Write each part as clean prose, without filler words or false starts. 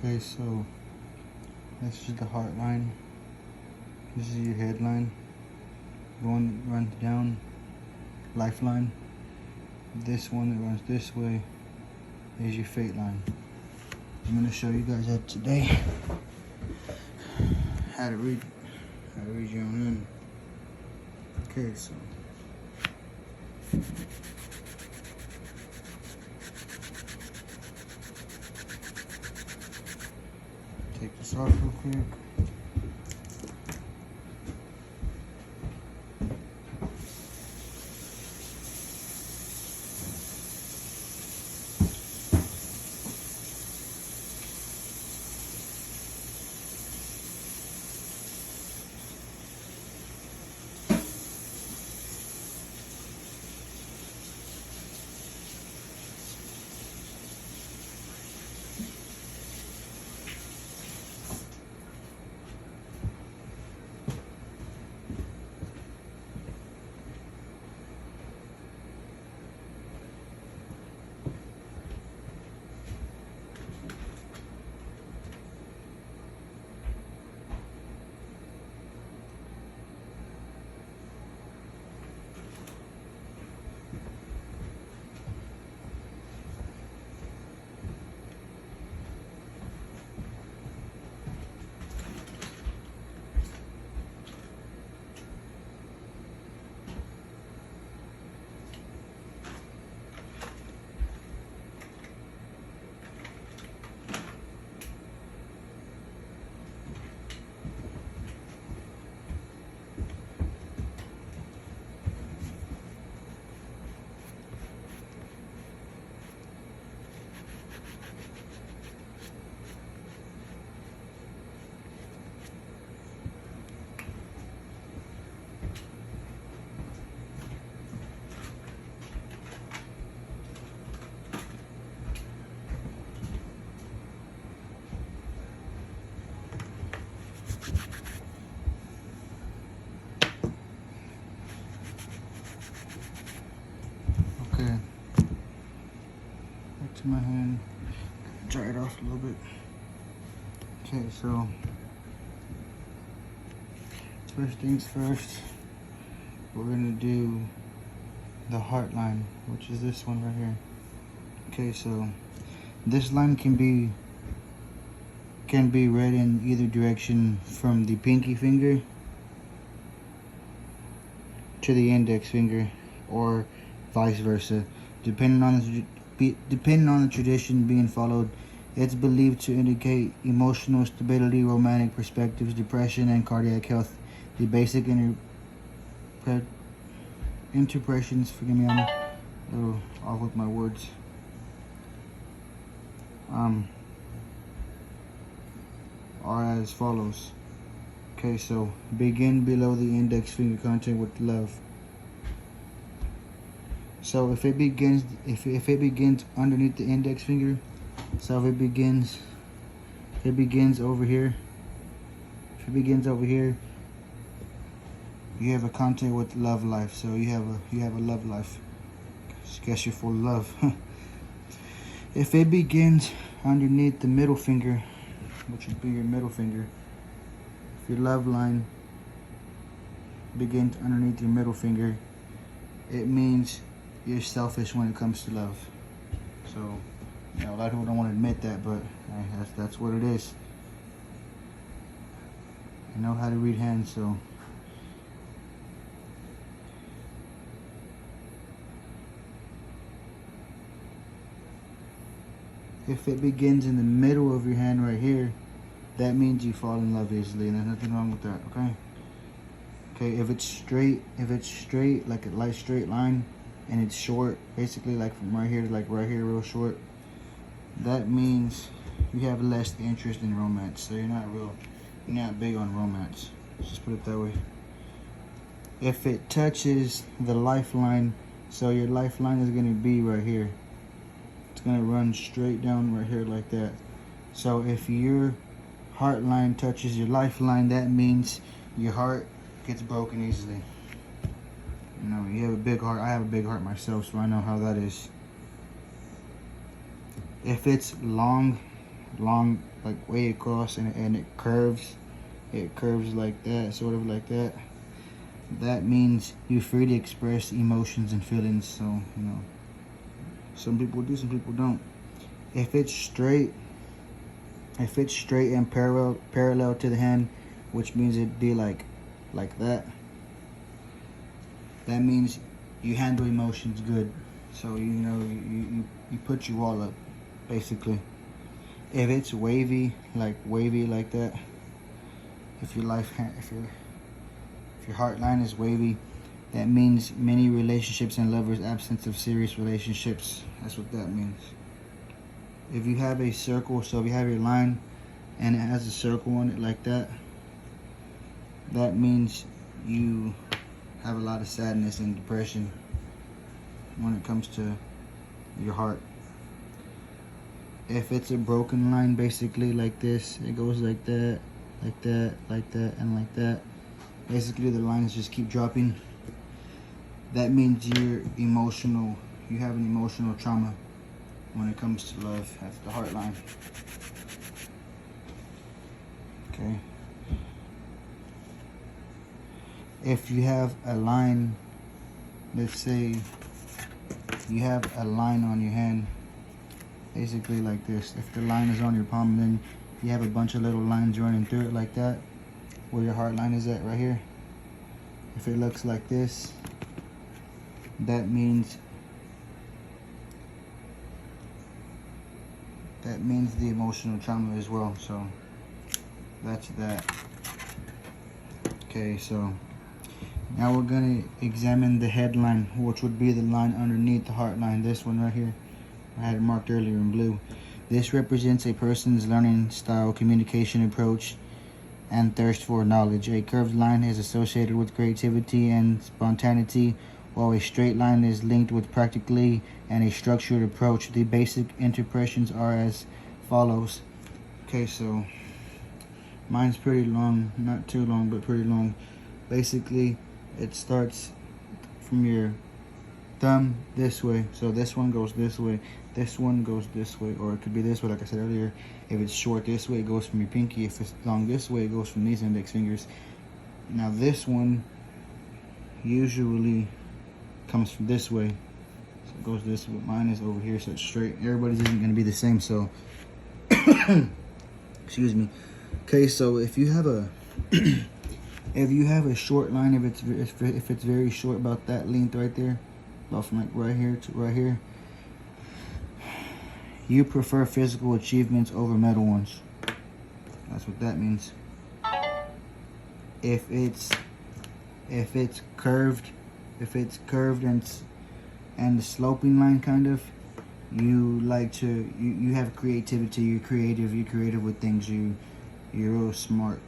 Okay, so this is the heart line. This is your headline. The one that runs down, lifeline. This one that runs this way is your fate line. I'm gonna show you guys that today. How to read your own end. Okay, so take this off real quick. Okay, back to my hand. Dry it off a little bit. Okay, so first things first, we're gonna do the heart line, which is this one right here. Okay, so this line can be read in either direction, from the pinky finger to the index finger, or vice versa, depending on the tradition being followed. It's believed to indicate emotional stability, romantic perspectives, depression, and cardiac health. The basic interpretations, forgive me, I'm a little off with my words, are as follows. Okay, so begin below the index finger contact with love. So if it begins underneath the index finger, so if it begins over here, if it begins over here, you have a contact with love life. So you have a love life. Guess you're full of love. If it begins underneath the middle finger, which would be your middle finger, if your love line begins underneath your middle finger, it means you're selfish when it comes to love. So, you know, a lot of people don't want to admit that, but that's what it is. I know how to read hands, so if it begins in the middle of your hand right here, that means you fall in love easily, and there's nothing wrong with that, okay? Okay, if it's straight, like a light straight line, and it's short, basically like from right here to like right here, real short, that means you have less interest in romance. So you're not big on romance. Let's just put it that way. If it touches the lifeline, so your lifeline is gonna be right here. It's gonna run straight down right here like that. So if your heart line touches your lifeline, that means your heart gets broken easily. You know, you have a big heart. I have a big heart myself, so I know how that is. If it's long long, like way across, and it curves. It curves like that, sort of like that. That means you're free to express emotions and feelings. So, you know, some people do, some people don't. If it's straight and parallel to the hand, which means it'd be like that, that means you handle emotions good. So, you know, you put your wall up, basically. If it's wavy like that, if your heart line is wavy, that means many relationships and lovers, absence of serious relationships. That's what that means. If you have a circle, so if you have your line and it has a circle on it like that, that means you have a lot of sadness and depression when it comes to your heart. If it's a broken line, basically like this, it goes like that, like that, like that, and like that. Basically, the lines just keep dropping. That means you're emotional. You have an emotional trauma when it comes to love. That's the heart line. Okay. If you have a line, let's say you have a line on your hand, basically like this. If the line is on your palm, then you have a bunch of little lines running through it like that, where your heart line is at right here. If it looks like this, that means the emotional trauma as well. So that's that. Okay, so now we're gonna examine the headline, which would be the line underneath the heart line. This one right here, I had it marked earlier in blue. This represents a person's learning style, communication approach, and thirst for knowledge. A curved line is associated with creativity and spontaneity, while a straight line is linked with practicality and a structured approach. The basic interpretations are as follows. Okay, so mine's pretty long, not too long, but pretty long. Basically, it starts from your thumb this way. So this one goes this way, this one goes this way, or it could be this way, like I said earlier. If it's short this way, it goes from your pinky. If it's long this way, it goes from these index fingers. Now this one usually comes from this way, so it goes this way. Mine is over here, so it's straight. Everybody's isn't going to be the same, so excuse me. Okay, so if you have a if you have a short line, if it's very short, about that length right there, about from like right here to right here, you prefer physical achievements over mental ones. That's what that means. If it's curved and the sloping line, kind of, you like to you have creativity. You're creative with things. You're real smart.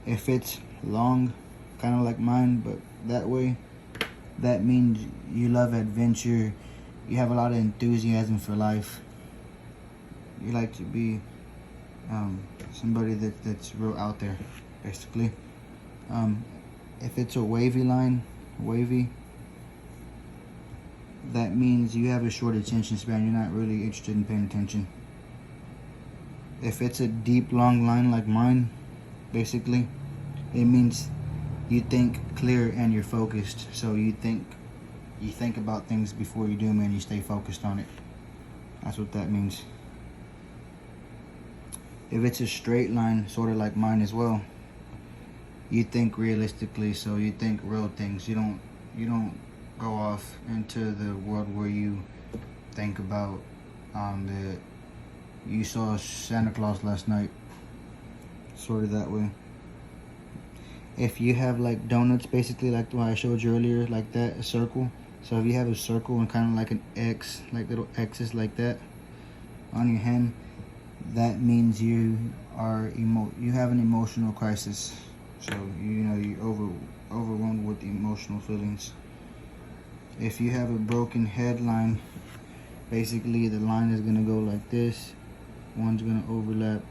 If it's long, kind of like mine, but that way, that means you love adventure. You have a lot of enthusiasm for life. You like to be somebody that's real out there, basically. If it's a wavy line, that means you have a short attention span. You're not really interested in paying attention. If it's a deep, long line like mine, basically, it means you think clear and you're focused. So you think about things before you do them, and you stay focused on it. That's what that means. If it's a straight line, sort of like mine as well, you think realistically. So you think real things. You don't go off into the world where you think about that you saw Santa Claus last night. Sort of that way. If you have like donuts, basically like what I showed you earlier, like that, a circle. So if you have a circle and kind of like an X, like little X's like that on your hand, that means you have an emotional crisis. So you're overwhelmed with emotional feelings. If you have a broken headline, basically the line is gonna go like this. One's gonna overlap.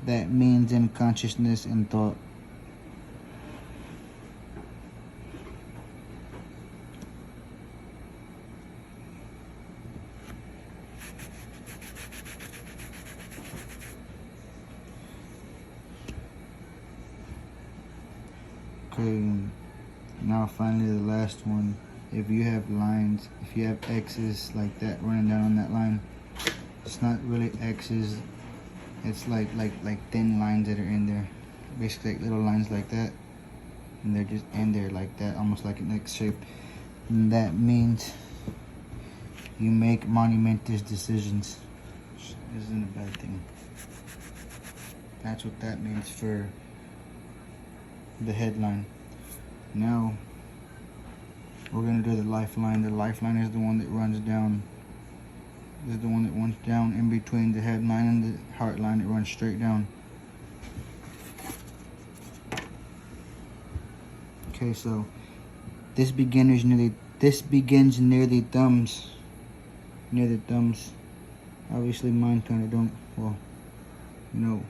That means in consciousness and thought. Okay, now finally the last one. If you have lines, if you have X's like that running down on that line, it's not really X's. It's like thin lines that are in there. Basically like little lines like that. And they're just in there like that, almost like an X shape. And that means you make monumentous decisions. Which isn't a bad thing. That's what that means for the headline. Now we're gonna do the lifeline. The lifeline is the one that runs down. This is the one that runs down in between the headline and the heart line. It runs straight down. Okay, so this begins near the thumbs. Near the thumbs. Obviously mine kinda don't, well, no.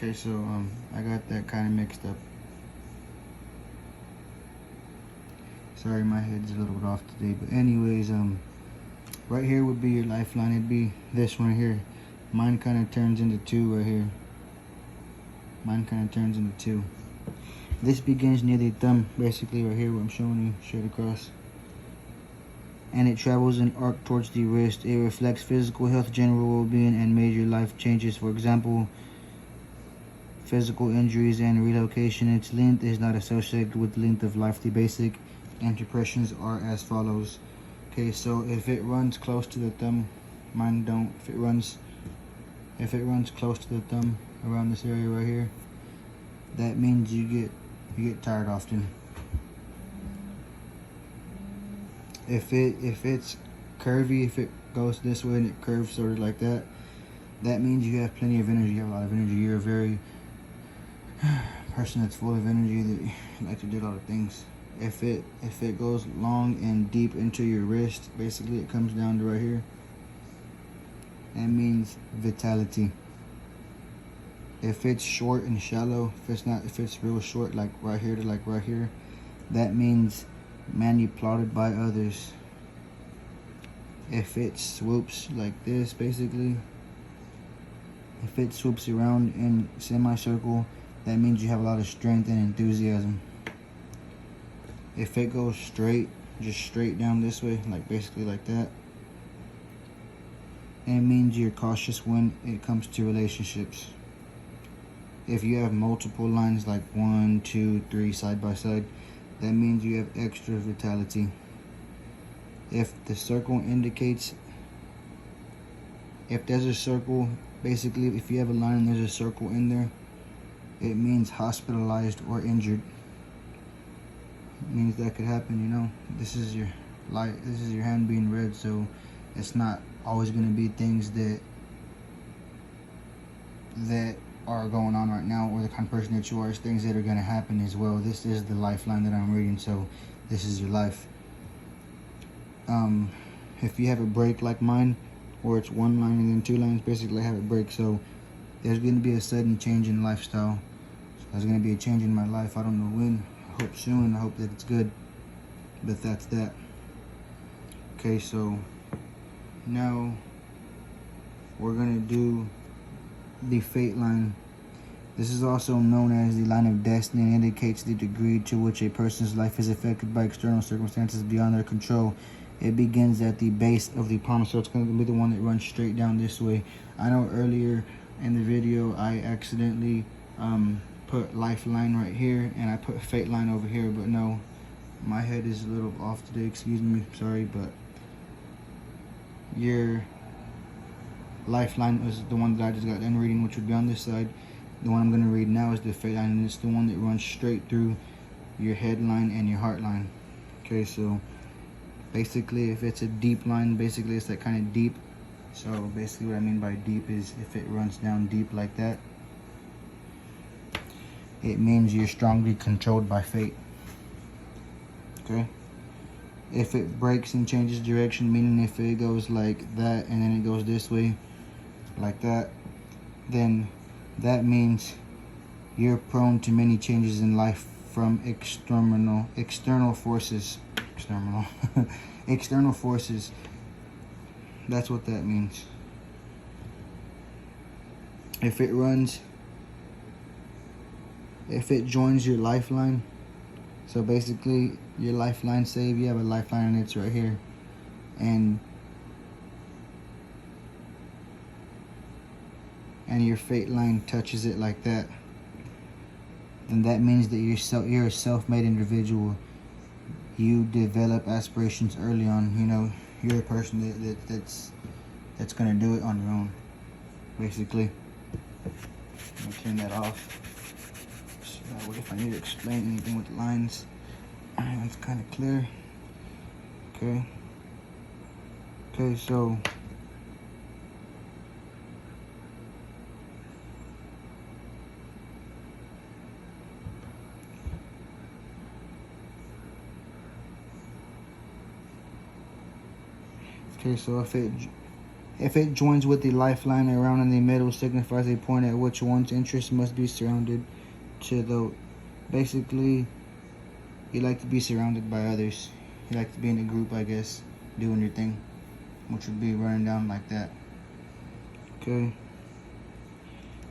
Okay, so I got that kind of mixed up. Sorry, my head's a little bit off today, but anyways, right here would be your lifeline. It'd be this one here. Mine kind of turns into 2 right here. Mine kind of turns into 2. This begins near the thumb, basically right here, what I'm showing you, straight across. And it travels in arc towards the wrist. It reflects physical health, general well-being, and major life changes. For example, physical injuries and relocation. Its length is not associated with length of life. The basic interpretations are as follows. Okay, so if it runs close to the thumb, mine don't. If it runs close to the thumb around this area right here, that means you get tired often. If it's curvy, if it goes this way and it curves sort of like that, that means you have plenty of energy. You have a lot of energy. You're a very person that's full of energy, that you like to do a lot of things. If it goes long and deep into your wrist, basically it comes down to right here, that means vitality. If it's short and shallow, if it's real short, like right here to like right here, that means manipulated by others. If it swoops like this, basically, if it swoops around in semicircle, that means you have a lot of strength and enthusiasm. If it goes straight, just straight down this way, like basically like that, it means you're cautious when it comes to relationships. If you have multiple lines like 1, 2, 3 side by side, that means you have extra vitality. If the circle indicates, if there's a circle, basically if you have a line and there's a circle in there, it means hospitalized or injured. It means that could happen, you know. This is your light, this is your hand being read, so it's not always going to be things that are going on right now, or the kind of person that you are. It's things that are going to happen as well. This is the lifeline that I'm reading, so this is your life. If you have a break like mine, or it's 1 line and then 2 lines, basically I have a break, so there's going to be a sudden change in lifestyle. So there's going to be a change in my life. I don't know when. I hope soon. I hope that it's good. But that's that. Okay, so now we're going to do the fate line. This is also known as the line of destiny and indicates the degree to which a person's life is affected by external circumstances beyond their control. It begins at the base of the palm, so it's going to be the one that runs straight down this way. I know earlier in the video I accidentally put lifeline right here and I put fate line over here, but no, my head is a little off today, excuse me, sorry, but your lifeline is the one that I just got done reading, which would be on this side. The one I'm going to read now is the fate line, and it's the one that runs straight through your headline and your heart line. Okay, so Basically, if it's a deep line, basically it's like kind of deep. So basically what I mean by deep is if it runs down deep like that, it means you're strongly controlled by fate. Okay? If it breaks and changes direction, meaning if it goes like that and then it goes this way, like that, then that means you're prone to many changes in life from external forces. External forces. That's what that means. If it joins your lifeline, so basically your lifeline, say if you have a lifeline and it's right here, and your fate line touches it like that, then that means that you're a self-made individual. You develop aspirations early on. You know, you're a person that's gonna do it on your own, basically. I'm gonna turn that off. So that way, if I need to explain anything with the lines, it's kind of clear. Okay. Okay, so if it joins with the lifeline around in the middle, signifies a point at which one's interest must be surrounded to the. Basically, you like to be surrounded by others. You like to be in a group, I guess, doing your thing, which would be running down like that. Okay.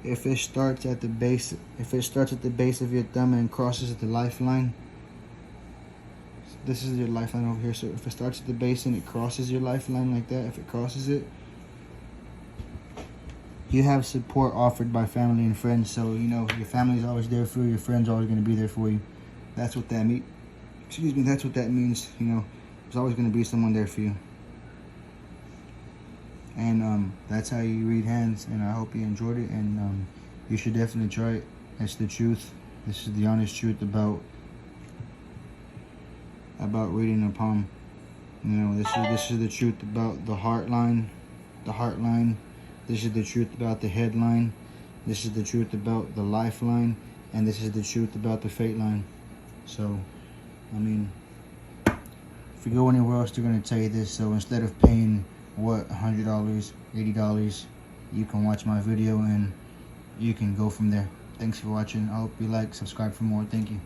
If it starts at the base, of your thumb and crosses the lifeline, this is your lifeline over here. So if it starts at the base and it crosses your lifeline like that, if it crosses it, you have support offered by family and friends. So, you know, your family is always there for you. Your friends are always going to be there for you. That's what that means. Excuse me. That's what that means. You know, there's always going to be someone there for you. And that's how you read hands. And I hope you enjoyed it. And you should definitely try it. It's the truth. This is the honest truth about reading a palm. You know, this is the truth about the heart line. This is the truth about the headline. This is the truth about the lifeline. And this is the truth about the fate line. So, I mean, if you go anywhere else, they're going to tell you this. So instead of paying, what, $100, $80, you can watch my video and you can go from there. Thanks for watching. I hope you like, subscribe for more. Thank you.